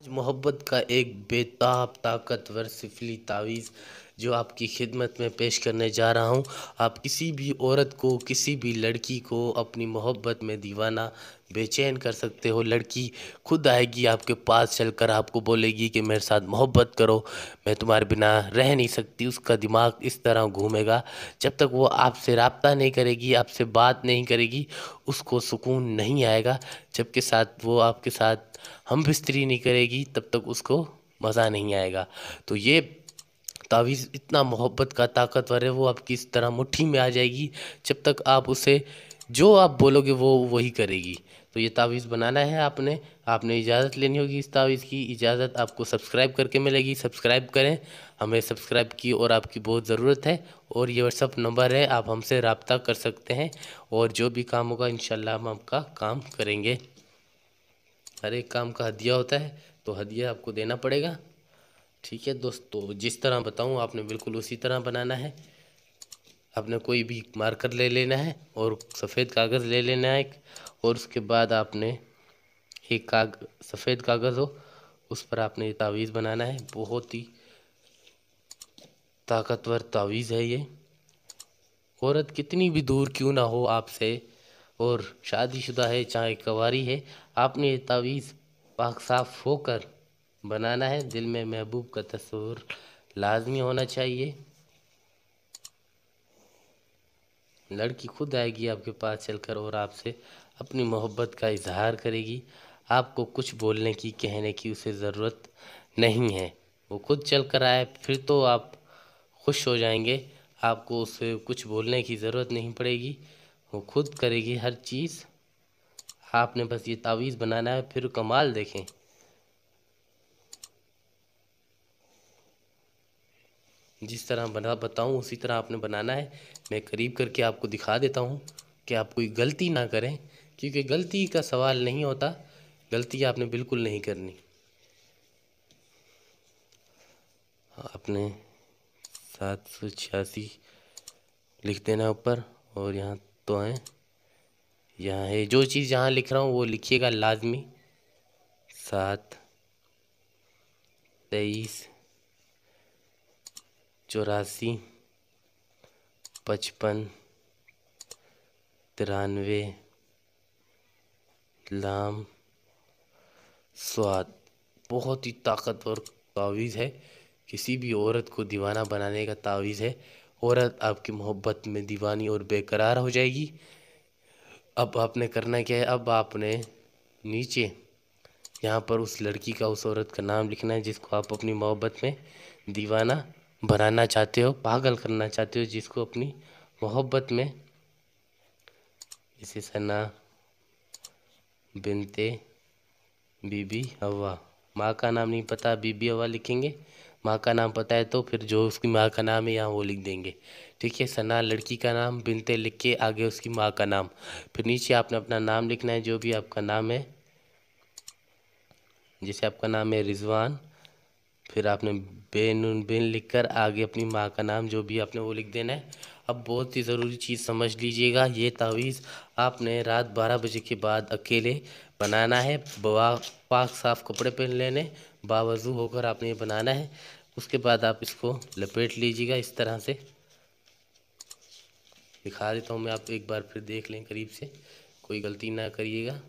मोहब्बत का एक बेताब ताकतवर सिफली तावीज़ जो आपकी खिदमत में पेश करने जा रहा हूँ। आप किसी भी औरत को, किसी भी लड़की को अपनी मोहब्बत में दीवाना बेचैन कर सकते हो। लड़की खुद आएगी आपके पास चलकर आपको बोलेगी कि मेरे साथ मोहब्बत करो, मैं तुम्हारे बिना रह नहीं सकती। उसका दिमाग इस तरह घूमेगा, जब तक वो आपसे राब्ता नहीं करेगी, आपसे बात नहीं करेगी, उसको सुकून नहीं आएगा। जबकि साथ वो आपके साथ हम बिस्तरी नहीं करेगी, तब तक उसको मज़ा नहीं आएगा। तो ये तावीज़ इतना मोहब्बत का ताकतवर है, वो आपकी इस तरह मुट्ठी में आ जाएगी, जब तक आप उसे जो आप बोलोगे वो वही करेगी। तो ये तावीज़ बनाना है आपने इजाज़त लेनी होगी। इस तावीज़ की इजाज़त आपको सब्सक्राइब करके मिलेगी। सब्सक्राइब करें, हमें सब्सक्राइब की और आपकी बहुत ज़रूरत है। और ये व्हाट्सअप नंबर है, आप हमसे रब्ता कर सकते हैं और जो भी काम होगा इंशाल्लाह हम आपका काम करेंगे। हर एक काम का हदिया होता है, तो हदिया आपको देना पड़ेगा। ठीक है दोस्तों, जिस तरह बताऊं आपने बिल्कुल उसी तरह बनाना है। आपने कोई भी मार्कर ले लेना है और सफ़ेद कागज़ ले लेना है और उसके बाद आपने एक सफ़ेद कागज़ हो, उस पर आपने ये तावीज़ बनाना है। बहुत ही ताकतवर तावीज़ है ये। औरत कितनी भी दूर क्यों ना हो आपसे, और शादीशुदा है चाहे कंवारी है, आपने ये तावीज़ पाक साफ होकर बनाना है। दिल में महबूब का तस्वुर लाजमी होना चाहिए। लड़की खुद आएगी आपके पास चलकर और आपसे अपनी मोहब्बत का इजहार करेगी। आपको कुछ बोलने की, कहने की उसे ज़रूरत नहीं है। वो खुद चल कर आए फिर तो आप खुश हो जाएंगे। आपको उसे कुछ बोलने की ज़रूरत नहीं पड़ेगी, वो खुद करेगी हर चीज़। आपने बस ये तावीज़ बनाना है, फिर कमाल देखें। जिस तरह बताऊं उसी तरह आपने बनाना है। मैं करीब करके आपको दिखा देता हूं कि आप कोई गलती ना करें, क्योंकि गलती का सवाल नहीं होता। गलती आपने बिल्कुल नहीं करनी। आपने 786 लिख देना ऊपर, और यहाँ तो है, यहाँ है जो चीज़ यहाँ लिख रहा हूँ वो लिखिएगा लाजमी। 7 23 84 55 93 लाम स्वाद। बहुत ही ताकतवर तावीज़ है, किसी भी औरत को दीवाना बनाने का तावीज़ है। औरत आपकी मोहब्बत में दीवानी और बेकरार हो जाएगी। अब आपने करना क्या है, अब आपने नीचे यहाँ पर उस लड़की का, उस औरत का नाम लिखना है जिसको आप अपनी मोहब्बत में दीवाना बनाना चाहते हो, पागल करना चाहते हो, जिसको अपनी मोहब्बत में। जैसे सना बिनते बीबी हवा, माँ का नाम नहीं पता, बीबी हवा लिखेंगे। माँ का नाम पता है तो फिर जो उसकी माँ का नाम है यहाँ वो लिख देंगे। ठीक है, सना लड़की का नाम, बिनते लिख के आगे उसकी माँ का नाम, फिर नीचे आपने अपना नाम लिखना है जो भी आपका नाम है। जैसे आपका नाम है रिजवान, फिर आपने बिन लिख कर आगे अपनी माँ का नाम जो भी आपने वो लिख देना है। अब बहुत ही ज़रूरी चीज़ समझ लीजिएगा, ये तावीज़ आपने रात 12 बजे के बाद अकेले बनाना है। पाक साफ कपड़े पहन लेने, बावजू होकर आपने ये बनाना है। उसके बाद आप इसको लपेट लीजिएगा इस तरह से। दिखा देता हूँ मैं, आप एक बार फिर देख लें करीब से, कोई गलती ना करिएगा।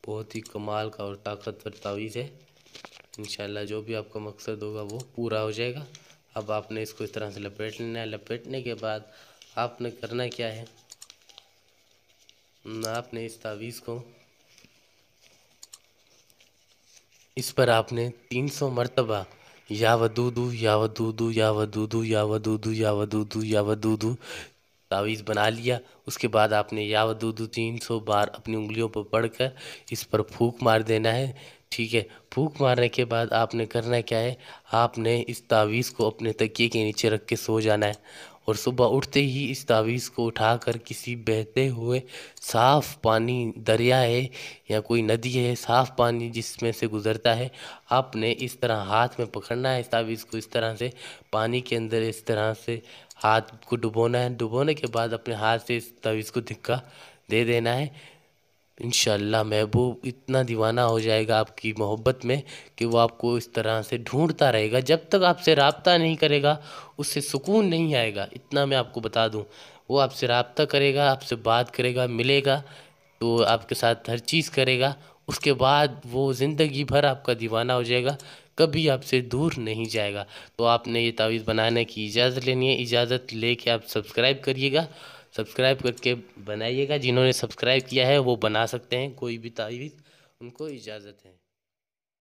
बहुत ही कमाल का और ताकतवर तावीज़ है। इंशाल्लाह जो भी आपका मकसद होगा वो पूरा हो जाएगा। अब आपने इसको इस तरह से लपेट लेना है। लपेटने के बाद आपने करना क्या है, आपने इस तावीज़ को, इस पर आपने 300 मरतबा या वदूदू या वदूदू या वदूदू या वदूदू या वदूदू या वदूदू तावीज़ बना लिया। उसके बाद आपने या वदूदू 300 बार अपनी उंगलियों पर पढ़कर इस पर फूंक मार देना है। ठीक है, फूंक मारने के बाद आपने करना क्या है, आपने इस तावीज़ को अपने तकिए के नीचे रख के सो जाना है, और सुबह उठते ही इस तावीज़ को उठाकर किसी बहते हुए साफ़ पानी, दरिया है या कोई नदी है, साफ़ पानी जिसमें से गुज़रता है, आपने इस तरह हाथ में पकड़ना है इस तावीज़ को। इस तरह से पानी के अंदर इस तरह से हाथ को डुबोना है। डुबोने के बाद अपने हाथ से इस तावीज़ को धिक्का दे देना है। انشاءاللہ محبوب اتنا دیوانہ ہو جائے گا آپ کی محبت میں کہ وہ آپ کو اس طرح سے ڈھونڈتا رہے گا، جب تک آپ سے رابطہ نہیں کرے گا اس سے سکون نہیں آئے گا، اتنا میں آپ کو بتا دوں۔ وہ آپ سے رابطہ کرے گا، آپ سے بات کرے گا، ملے گا تو آپ کے ساتھ ہر چیز کرے گا، اس کے بعد وہ زندگی بھر آپ کا دیوانہ ہو جائے گا، کبھی آپ سے دور نہیں جائے گا۔ تو آپ نے یہ تعویذ بنانے کی اجازت لینی ہے، اجازت لے کے آپ سبسکرائب کریے گا، سبسکرائب کر کے بنائیے گا۔ جنہوں نے سبسکرائب کیا ہے وہ بنا سکتے ہیں کوئی بھی تعویذ، ان کو اجازت ہے۔